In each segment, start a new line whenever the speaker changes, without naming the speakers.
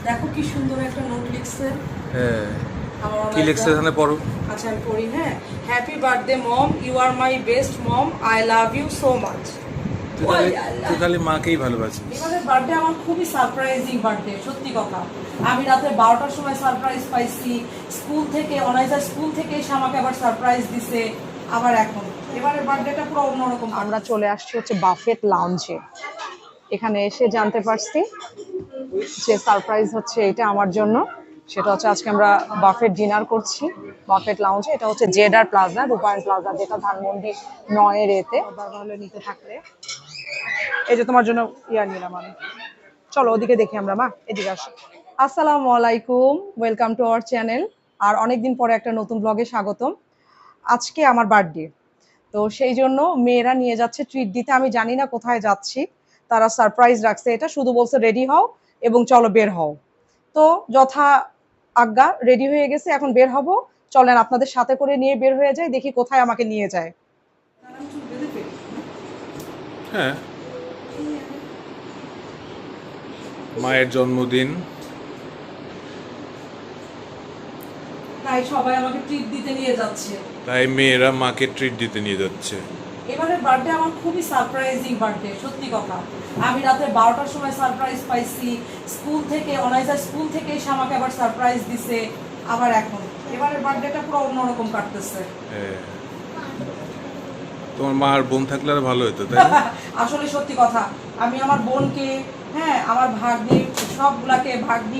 দেখো কি সুন্দর একটা নোট লিখছে।
হ্যাঁ, কি লিখছে এখানে পড়ো।
আচ্ছা আমি পড়ি। হ্যাঁ, happy birthday mom, you are my best mom, I love you so much.
তুই খালি মাকেই ভালোবাসিস।
এবারের বার্থডে আমার খুবই সারপ্রাইজিং বার্থডে, সত্যি কথা। আমি রাতে 12টার সময় সারপ্রাইজ পাইছি স্কুল থেকে, অনাইজা স্কুল থেকে এসে আমাকে আবার সারপ্রাইজ দিছে। আবার এখন এবারের বার্থডেটা পুরো অন্যরকম। আমরা চলে আসছি হচ্ছে বাফেট লাউঞ্জে। এখানে এসে জানতে পারছি যে সারপ্রাইজ হচ্ছে এটা আমার জন্য। সেটা হচ্ছে আজকে আমরা বাফেট ডিনার করছি বাফেট লাউঞ্জে। এটা হচ্ছে জেডার প্লাজা, রূপায়ণ প্লাজা, যেটা ধানমন্ডি 9-এর এতে। ভালো নিতে থাকলে এই যে তোমার জন্য ইয়া নিলাম আমি। চলো ওদিকে দেখি আমরা, মা এদিকে আসো। আসসালামু আলাইকুম, ওয়েলকাম টু আওয়ার চ্যানেল। আর অনেকদিন পরে একটা নতুন ব্লগে স্বাগতম। আজকে আমার বার্থডে, তো সেই জন্য মেয়েরা নিয়ে যাচ্ছে ট্রিট দিতে। আমি জানি না কোথায় যাচ্ছি, তারা সারপ্রাইজ রাখছে। এটা শুধু বলছে রেডি হও এবং চলো বের হও। তো যথা আজ্ঞা রেডি হয়ে গেছে, এখন বের হব। চলেন আপনাদের সাথে করে নিয়ে বের হয়ে যাই, দেখি কোথায় আমাকে নিয়ে যায়।
হ্যাঁ, মায়ের জন্মদিন,
তাই সবাই আমাকে ট্রিট দিতে নিয়ে যাচ্ছে।
তাই মেয়েরা মাকে ট্রিট দিতে নিয়ে যাচ্ছে।
এবারের বার্থডে আমার খুবই সারপ্রাইজিং বার্থডে, সত্যি কথা। আমি রাতে 12টার সময় সারপ্রাইজ পাইছি স্কুল থেকে, অনাইজা স্কুল থেকে এসে আমাকে আবার সারপ্রাইজ দিছে। আবার এখন এবারের বার্থডেটা পুরো অন্যরকম কাটতেছে।
হ্যাঁ, তোমার মা আর বোন থাকলে আর ভালো হতো, তাই না?
আসলে সত্যি কথা, আমি আমার বোনকে, হ্যাঁ আমার ভাগ্নি, সবগুলাকে ভাগ্নি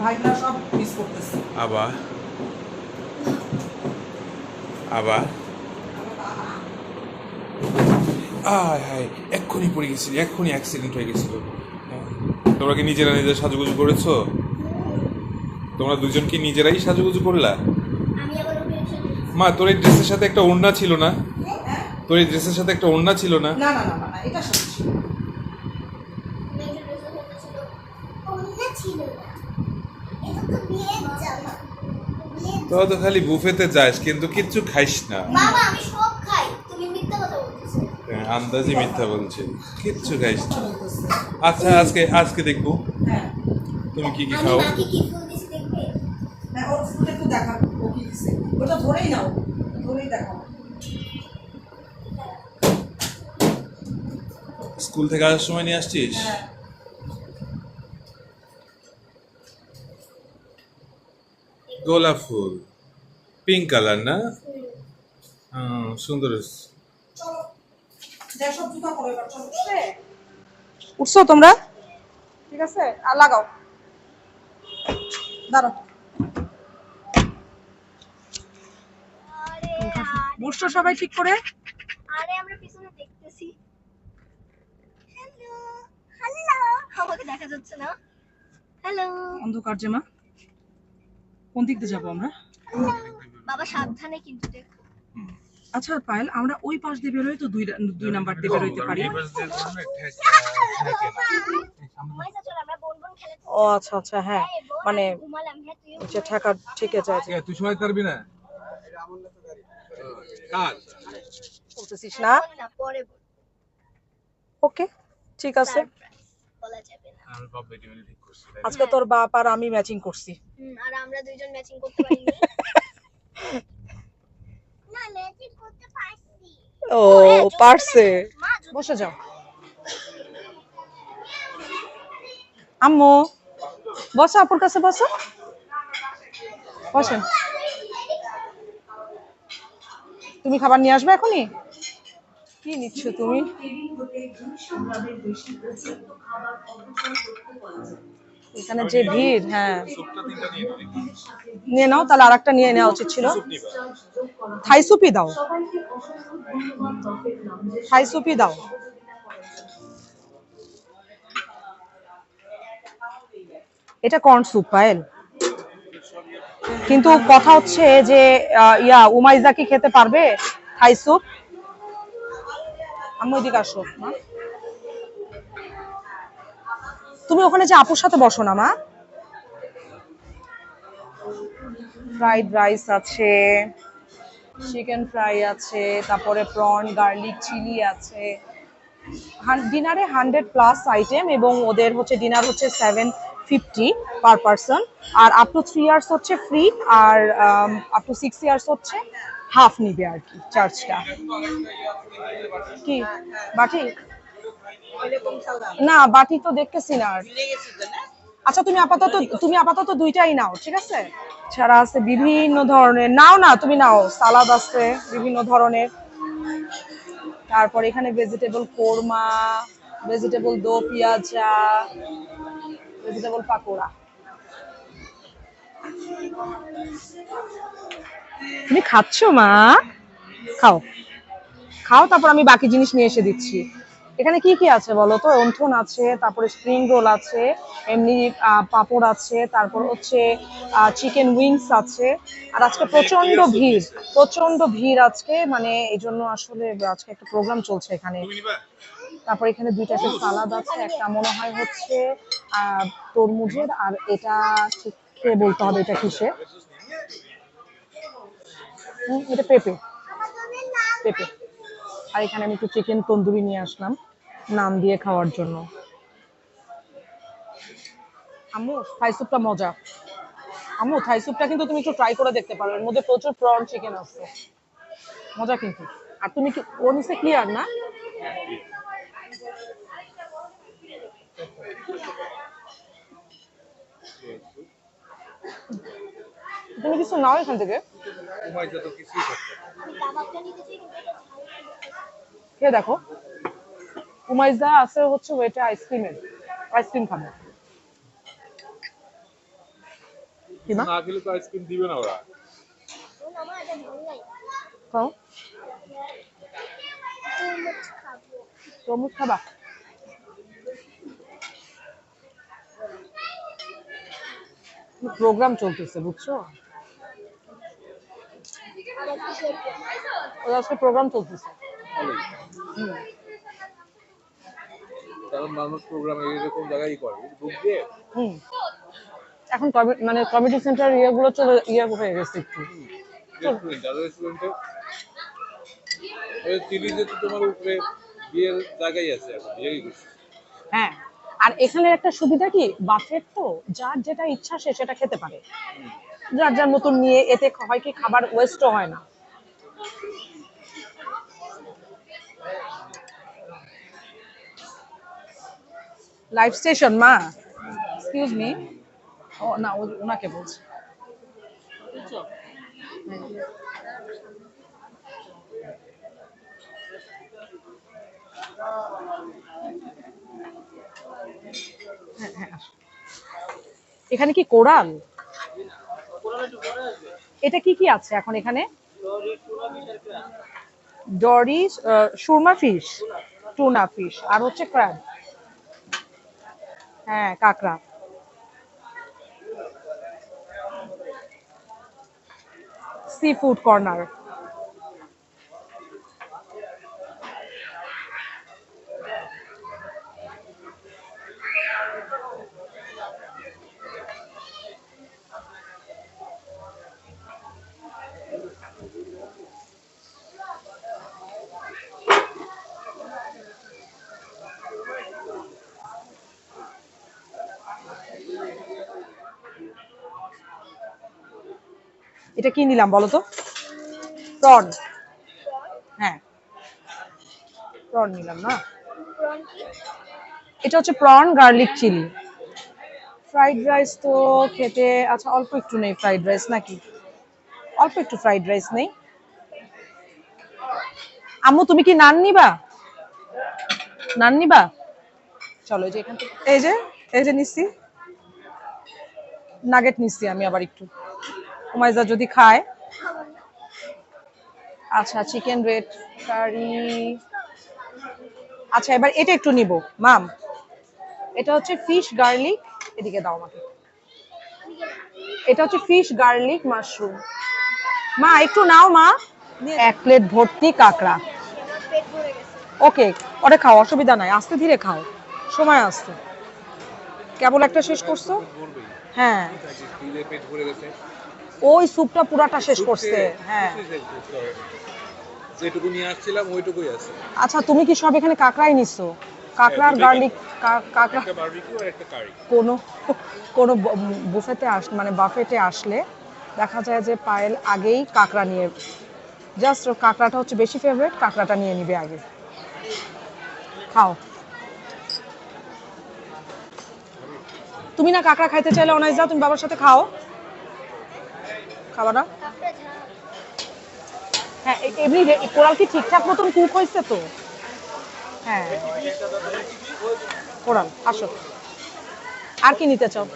ভাগনা সব মিস করতেছি।
আবার আবার আয় হায়, এক্ষুনি পড়ে গেছিল, এক্ষুনি অ্যাক্সিডেন্ট হয়ে গেছিল। তোমরা কি নিজেরা নিজের সাজুগুজু করেছো? তোমরা দুজন কি নিজেরাই সাজুগুজু করলা? মা, তোর এই ড্রেসের সাথে একটা ওড়না ছিল না? তোর এই ড্রেসের সাথে একটা ওড়না ছিল না?
না না না না, এটা সত্যি।
তোরা তো খালি বুফেতে যাস কিন্তু কিচ্ছু খাইস না।
বাবা আমি সব খাই, তুমি মিথ্যা কথা বলতেছো।
আন্দাজি মিথ্যা বলছে, কিচ্ছু খাইস না। আচ্ছা, আজকে দেখবো
হ্যাঁ,
তুমি কি কি
আমি
খাও।
মাকে কি ফুল দিছি দেখবে?
হ্যাঁ ওর ফুল একটু দেখা, ও কি দিছে ওটা ধরেই নাও, ধরেই দেখো।
স্কুল থেকে আসার সময় নিয়ে আসছিস?
হ্যাঁ,
গোলাপ ফুল, পিঙ্ক কালার না? সুন্দর।
চলো যা, সব জুতা পরে এবার চলো। উঠছো তোমরা? ঠিক আছে, আর লাগাও, দাঁড়াও।
আরে
বসছো সবাই ঠিক করে?
আরে আমরা পিছনে দেখতেছি। হ্যালো হ্যালো, আমাকে দেখা যাচ্ছে না। হ্যালো
অন্ধকার যে মা, কোন দিক দিয়ে যাবো আমরা?
বাবা সাবধানে কিন্তু দেখো।
আচ্ছা পায়েল, আমরা ওই পাশ দিয়ে বেরোই তো, দুই নাম্বার দিয়ে বেরোইতে পারি।
মাইসা চল আমরা বোন বোন খেলে।
ও আচ্ছা আচ্ছা, হ্যাঁ মানে
ঘুমালাম। হ্যাঁ তুইও
হচ্ছে ঠেকা ঠিক আছে।
তুই সময় পারবি না? কাজ
বলতেছিস না?
না পরে বল।
ওকে ঠিক আছে।
বলা যাবে না।
আমি বাপ বেটি মিলে ঠিক করছি।
আজকে তোর বাপ আর আমি ম্যাচিং করছি।
আর আমরা দুইজন ম্যাচিং করতে পারিনি। না ম্যাচিং করতে পারছি।
ও পারছে। বসে যাও আম্মু, বসো, আপুর কাছে বসো, বসেন। তুমি খাবার নিয়ে আসবে এখনই? কি নিচ্ছ তুমি? এখানে যে ভিড়, হ্যাঁ নিয়ে নাও তাহলে, আরেকটা নিয়ে নেওয়া উচিত ছিল। থাই সুপি দাও, থাই সুপি দাও। এটা কর্ন স্যুপ পায়েল, কিন্তু কথা হচ্ছে যে উমাইজা কি খেতে পারবে থাই স্যুপ? আমি ওইদিকে আসো মা, তুমি ওখানে যে আপুর সাথে বসো না মা। ফ্রাইড রাইস আছে, চিকেন ফ্রাই আছে, তারপরে প্রন গার্লিক চিলি আছে। ডিনারে 100+ আইটেম, এবং ওদের হচ্ছে ডিনার হচ্ছে 50 পার পারসন, আর আপ টু 3 ইয়ার্স হচ্ছে ফ্রি, আর আপ টু 6 ইয়ার্স হচ্ছে হাফ নিবে আর কি চার্জটা। কি বাটি? না বাটি তো দেখতেছি না আর। আচ্ছা তুমি আপাতত দুইটাই নাও, ঠিক আছে? ছাড়া আছে বিভিন্ন ধরনের, নাও না তুমি নাও, সালাদ আছে বিভিন্ন ধরনের, তারপর এখানে ভেজিটেবল কোরমা, ভেজিটেবল দো পিয়াজা, ভেজিটেবল পাকোড়া। তুমি খাচ্ছো মা? খাও খাও, তারপর আমি বাকি জিনিস নিয়ে এসে দিচ্ছি। এখানে কি কি আছে বলো তো? অন্থন আছে, তারপরে স্প্রিং রোল আছে, এমনি পাঁপড় আছে, তারপর হচ্ছে চিকেন উইংস আছে। আর আজকে প্রচন্ড ভিড় আজকে, মানে এই জন্য আসলে আজকে একটা প্রোগ্রাম চলছে এখানে। তারপর এখানে দুইটা সালাদ আছে, একটা মনে হয় হচ্ছে তরমুজের, আর এটা ঠিক খেয়ে বলতে হবে এটা কিসে। এটা পেঁপে পেঁপে। আর এখানে আমি একটু চিকেন তন্দুরি নিয়ে আসলাম নান দিয়ে খাওয়ার জন্য। আম্মু থাই স্যুপটা মজা, আম্মু থাই স্যুপটা কিন্তু তুমি একটু ট্রাই করে দেখতে পারো, এর মধ্যে প্রচুর প্রন চিকেন আছে, মজা কিন্তু। আর তুমি কি ও নিচে ক্লিয়ার না? তুমি কিছু নাও এখান থেকে, খেয়ে দেখো। উমাইজা আছে হচ্ছে ওইটা আইসক্রিম খাবে। কি মা?
না খেলে তো আইসক্রিম দিবে না ওরা।
খাও, তরমুজ খাবা? প্রোগ্রাম চলতেছে বুঝছো, ওর আজকে প্রোগ্রাম চলতেছে।
কারণ মানুষ প্রোগ্রাম এরকম জায়গায় করে গ্রুপ দিয়ে।
এখন মানে কমিউনিটি সেন্টার ইয়েগুলো চলে হয়ে গেছে একটু।
রেস্টুরেন্টে ওই চিলিতে তো তোমার উপরে বিয়ের জায়গায় আছে, এখন বিয়ে গেছে।
হ্যাঁ, আর এখানে একটা সুবিধা কি, বাফেট তো যার যেটা ইচ্ছা সে সেটা খেতে পারে, যার যার মতন নিয়ে, এতে হয় কি খাবার ওয়েস্টও হয় না। লাইভ স্টেশন মা, এক্সকিউজ মি। ও না, ওনাকে বলছি। হ্যাঁ হ্যাঁ, এখানে কি কোরাল? এটা কি কি আছে এখন এখানে? ডরিস, সুরমা ফিশ, টুনা ফিশ, আর হচ্ছে ক্র্যাব। হ্যাঁ, কাঁকড়া। Sea food corner. এটা কি নিলাম বলো তো? প্রন। হ্যাঁ, প্রন নিলাম না। এটা হচ্ছে prawn garlic chilli. Fried rice তো খেতে, আচ্ছা অল্প একটু নেই ফ্রাইড রাইস, নাকি অল্প একটু ফ্রাইড রাইস নেই? আম্মু তুমি কি নান নিবা? নান নিবা? চলো এই যে এখান থেকে, এই যে নিচ্ছি নাগেট নিচ্ছি আমি আবার একটু, উমাইজা যদি খায়। আচ্ছা চিকেন রেড কারি। আচ্ছা এবার এটা একটু নিব মাম, এটা হচ্ছে ফিশ গার্লিক, এদিকে দাও আমাকে। এটা হচ্ছে ফিশ গার্লিক মাশরুম। মা একটু নাও মা। 1 প্লেট ভর্তি কাঁকড়া। ওকে, ওটা খাও, অসুবিধা নাই, আস্তে ধীরে খাও, সময় আসছে। কেবল একটা শেষ করছো? হ্যাঁ, ওই স্যুপটা পুরাটা শেষ করছে। হ্যাঁ,
যেটুকু নিয়ে আসছিলাম ওইটুকুই আছে।
আচ্ছা তুমি কি সব এখানে কাঁকড়াই নিছো?
কাঁকড়ার গার্লিক কাঁকড়া
একটা বারবিকিউ আর একটা কারি।
কোনো কোনো বুফেতে মানে বাফেটে আসলে দেখা যায় যে পায়েল আগেই কাঁকড়া নিয়ে, জাস্ট কাঁকড়াটা হচ্ছে বেশি ফেভারিট, কাঁকড়াটা নিয়ে নিবে আগে। খাও। তুমি না কাঁকড়া খাইতে চাইলে অনাইস যাও, তুমি বাবার সাথে খাও। খাবা না? হ্যাঁ এমনি কোরাল কি ঠিকঠাক মতন কুক হয়েছে তো? হ্যাঁ কোরাল আসো, আর কি নিতে চাও?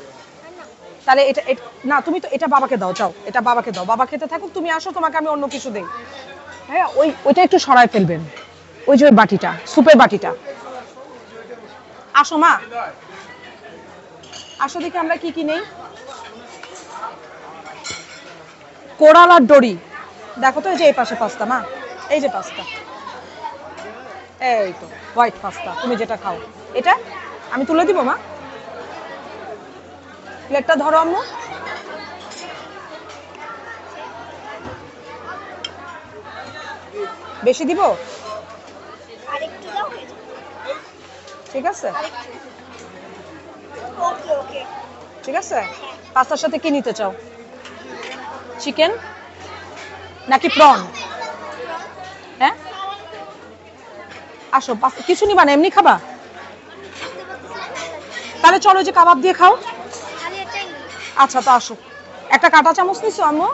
তাহলে এটা না তুমি তো এটা বাবাকে দাও, চাও এটা বাবাকে দাও, বাবা খেতে থাকুক, তুমি আসো, তোমাকে আমি অন্য কিছু দেই। হ্যাঁ ওইটা একটু সরায় ফেলবেন, ওই যে ওই বাটিটা, সুপের বাটিটা। আসো মা, আসো দেখি আমরা কি কি নেই। কোরাল আর দড়ি দেখো তো, এই যে এই পাশে পাস্তা মা, এই যে পাস্তা, এই তো হোয়াইট পাস্তা, তুমি যেটা খাও। এটা আমি তুলে দিব মা, প্লেটটা ধরো আম্মু। বেশি দিব?
আরেকটু দাও।
ঠিক আছে
ওকে ওকে।
ঠিক আছে। পাস্তার সাথে কি নিতে চাও? চিকেন নাকি প্রন? হ্যাঁ আসো, কিছু নিবা না, এমনি খাবা? তাহলে চলো যে কাবাব দিয়ে খাও।
আমি এটাই নিই।
আচ্ছা তো আসো, একটা কাঁটা চামচ নিছো আম্মু?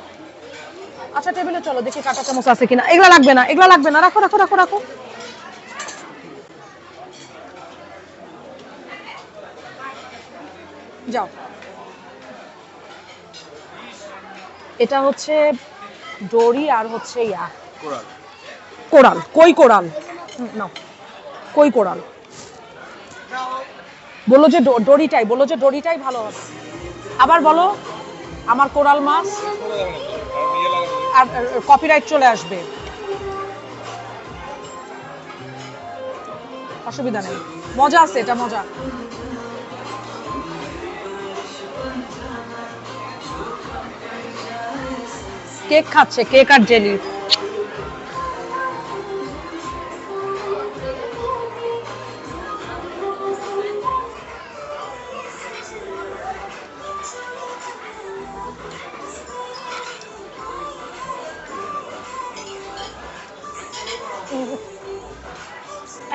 আচ্ছা টেবিলে চলো দেখি কাঁটা চামচ আছে কিনা। এগুলা লাগবে না, এগুলা লাগবে না, রাখো রাখো রাখো রাখো। যাও। এটা হচ্ছে দড়ি আর হচ্ছে ইয়া
কোরাল।
কোরাল, কই কোরাল নাও, কই কোরাল। বললো যে দড়িটাই, বললো যে দড়িটাই ভালো হবে। আবার বলো আমার কোরাল মাছ, আর কপিরাইট চলে আসবে। অসুবিধা নেই, মজা আছে, এটা মজা। কেক খাচ্ছে, কেক আর জেলি।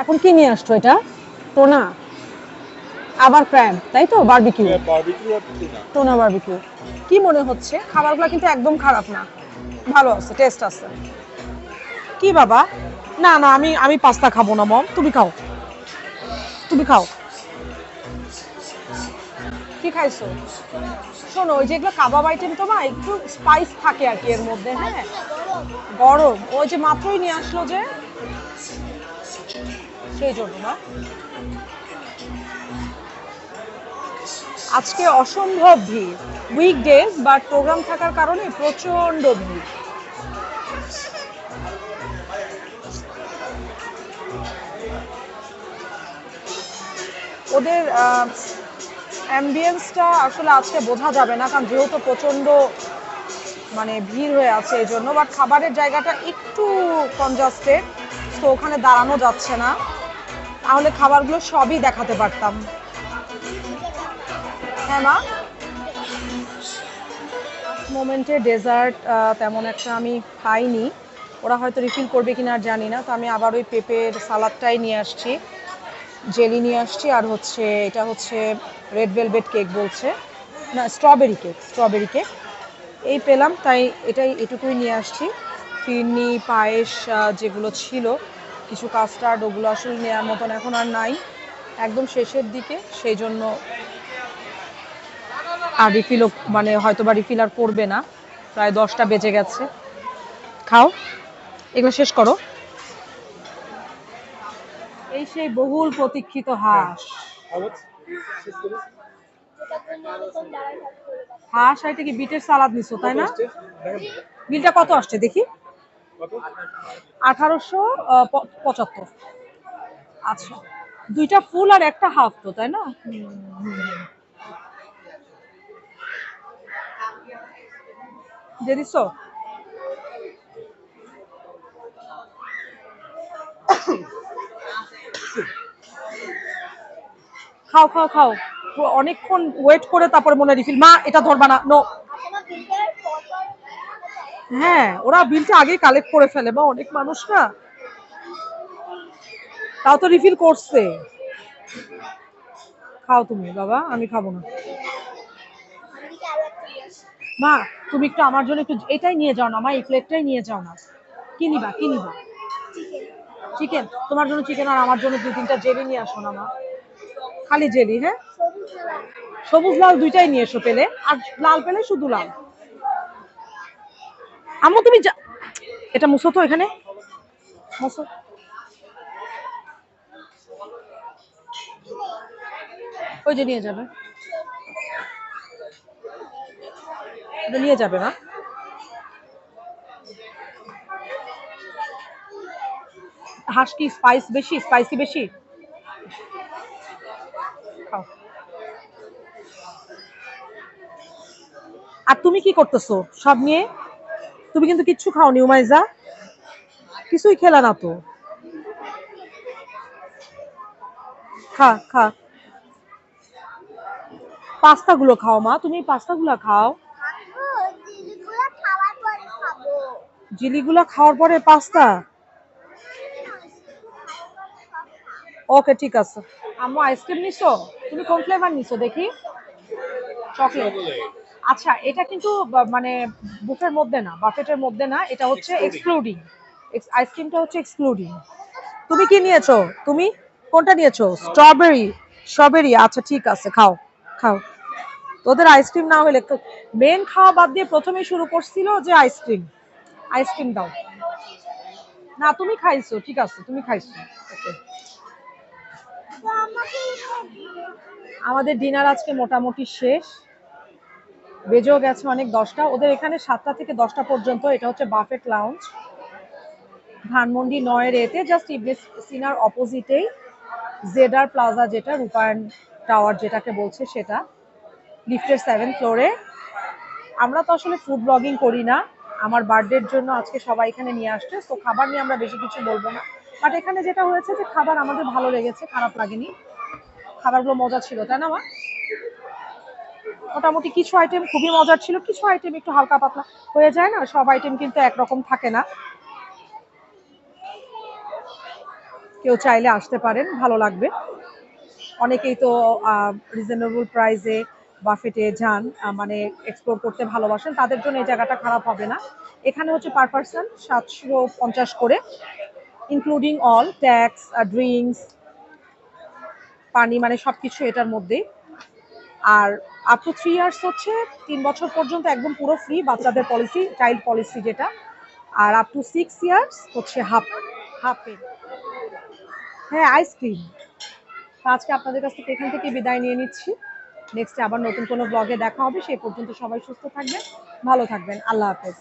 এখন কি নিয়ে আসছো? এটা টোনা আবার ক্র্যাব, তাই তো? বারবিকিউ,
বারবিকিউ আর টুনা।
টোনা বারবিকিউ। কি মনে হচ্ছে? খাবারগুলো কিন্তু একদম খারাপ না, ভালো আছে, টেস্ট আছে। কি বাবা? না না, আমি পাস্তা খাবো না মম, তুমি খাও, তুমি খাও। কি খাইছো? শোনো, ওই যেগুলো কাবাব আইটেম তো মা একটু স্পাইস থাকে আর কি এর মধ্যে। হ্যাঁ গরম, ওই যে মাত্রই নিয়ে আসলো যে, সেই জন্য না। আজকে অসম্ভব ভিড়, উইকডেজ বাট প্রোগ্রাম থাকার কারণে প্রচন্ড ভিড়। ওদের অ্যাম্বিয়েন্সটা আসলে আজকে বোঝা যাবে না, কারণ যেহেতু প্রচন্ড মানে ভিড় হয়ে আছে এই জন্য। বাট খাবারের জায়গাটা একটু কনজাস্টেড, তো ওখানে দাঁড়ানো যাচ্ছে না, তাহলে খাবারগুলো সবই দেখাতে পারতাম। হ্যাঁ মা, মোমেন্টে ডেজার্ট তেমন একটা আমি খাইনি, ওরা হয়তো রিফিল করবে কিনা আর জানি না। তো আমি আবার ওই পেঁপের সালাদটাই নিয়ে আসছি, জেলি নিয়ে আসছি, আর হচ্ছে এটা হচ্ছে রেড ভেলভেট কেক বলছে, না স্ট্রবেরি কেক, স্ট্রবেরি কেক এই পেলাম, তাই এটুকুই নিয়ে আসছি। ফিরনি পায়েস যেগুলো ছিল, কিছু কাস্টার্ড, ওগুলো আসলে নেওয়ার মতন এখন আর নাই, একদম শেষের দিকে, সেই জন্য আর রিফিলও মানে হয়তো বা রিফিল আর করবে না, প্রায় 10টা বেজে গেছে। খাও, এগুলো শেষ করো। এই সেই বহুল প্রতীক্ষিত হাঁস। হাঁস আর এটা কি বিটের সালাদ নিছো তাই না? বিলটা কত আসছে দেখি? 1875। আচ্ছা, 2টা ফুল আর একটা হাফ তো, তাই না? দিয়ে দিছো? খাও খাও খাও, অনেকক্ষণ ওয়েট করে তারপরে মনে রিফিল। মা এটা ধরবা না, নো।
আসলে বিকেলের পর পর
হ্যাঁ, ওরা বিলটা আগে কালেক্ট করে ফেলে, বা অনেক মানুষ না, তাও তো রিফিল করছে। খাও তুমি বাবা, আমি খাবো না।
এদিকে আরো একটা নিয়ে আসি।
মা তুমি একটু আমার জন্য একটু এটাই নিয়ে যাও না মা, এই প্লেটটাই নিয়ে যাও না। কি নিবা, কি নিবা? চিকেন? তোমার জন্য চিকেন আর আমার জন্য 2-3টা জেলি নিয়ে আসো না মা, খালি জেলি। হ্যাঁ,
সবুজ লাল।
সবুজ লাল দুইটাই নিয়ে এসো পেলে, আর লাল পেলে শুধু লাল। আম্মু তুমি এটা মুছো তো, এখানে মুছো। ওই যে নিয়ে যাবে, এটা নিয়ে যাবে না। হাঁস কি স্পাইস বেশি, স্পাইসি বেশি? খাও। আর তুমি কি করতেছো সব নিয়ে? তুমি কিন্তু কিচ্ছু খাওনি উমাইজা, কিছুই খেলা না তো। খা খা, পাস্তা গুলো খাও মা, তুমি পাস্তা গুলো খাও।
জিনিসগুলো খাওয়ার পরে খাবো।
জিলিগুলা খাওয়ার পরে পাস্তা? ওকে ঠিক আছে। আম্মু আইসক্রিম নিছো? তুমি কোন ফ্লেভার নিছো দেখি? চকলেট। আচ্ছা, এটা কিন্তু মানে বুফের মধ্যে না, বাফেটের মধ্যে না, এটা হচ্ছে এক্সক্লুডিং। আইসক্রিমটা হচ্ছে এক্সক্লুডিং। তুমি কি নিয়েছো? তুমি কোনটা নিয়েছো? স্ট্রবেরি? স্ট্রবেরি, আচ্ছা ঠিক আছে, খাও খাও। তোদের আইসক্রিম না হলে, মেন খাওয়া বাদ দিয়ে প্রথমেই শুরু করছিল যে আইসক্রিম। আইসক্রিম দাও। না তুমি খাইছো, ঠিক আছে তুমি খাইছো। ওকে,
তো আমাকে
আমাদের ডিনার আজকে মোটামুটি শেষ, বেজেও গেছে অনেক 10টা। ওদের এখানে 7টা থেকে 10টা পর্যন্ত। এটা হচ্ছে বাফেট লাউঞ্জ, ধানমন্ডি 9-এর এতে, জাস্ট ইবনে সিনার অপোজিটেই জেডার প্লাজা, যেটা রূপায়ণ টাওয়ার যেটাকে বলছে, সেটা লিফটের 7th ফ্লোরে। আমরা তো আসলে ফুড ব্লগিং করি না, আমার বার্থডের জন্য আজকে সবাই এখানে নিয়ে আসছে, তো খাবার নিয়ে আমরা বেশি কিছু বলবো না। বাট এখানে যেটা হয়েছে যে খাবার আমাদের ভালো লেগেছে, খারাপ লাগেনি, খাবারগুলো মজা ছিল, তাই না মা? মোটামুটি কিছু আইটেম খুবই মজার ছিল, কিছু আইটেম একটু হালকা পাতলা হয়ে যায় না, সব আইটেম কিন্তু একরকম থাকে না। কেউ চাইলে আসতে পারেন, ভালো লাগবে। অনেকেই তো রিজনেবল প্রাইসে বাফেটে যান, মানে এক্সপ্লোর করতে ভালোবাসেন, তাদের জন্য এই জায়গাটা খারাপ হবে না। এখানে হচ্ছে পার পার্সন 750 করে, ইনক্লুডিং অল ট্যাক্স, ড্রিঙ্কস, পানি, মানে সবকিছু এটার মধ্যেই। আর আপ টু 3 ইয়ার্স হচ্ছে, 3 বছর পর্যন্ত একদম পুরো ফ্রি বাচ্চাদের পলিসি, চাইল্ড পলিসি যেটা। আর আপ টু 6 ইয়ার্স হচ্ছে হাফ হাফ পে। হ্যাঁ, আইসক্রিম। আজকে আপনাদের কাছ থেকে এখান থেকে বিদায় নিয়ে নিচ্ছি। নেক্সটে আবার নতুন কোনো ব্লগে দেখা হবে, সেই পর্যন্ত সবাই সুস্থ থাকবেন, ভালো থাকবেন, আল্লাহ হাফেজ।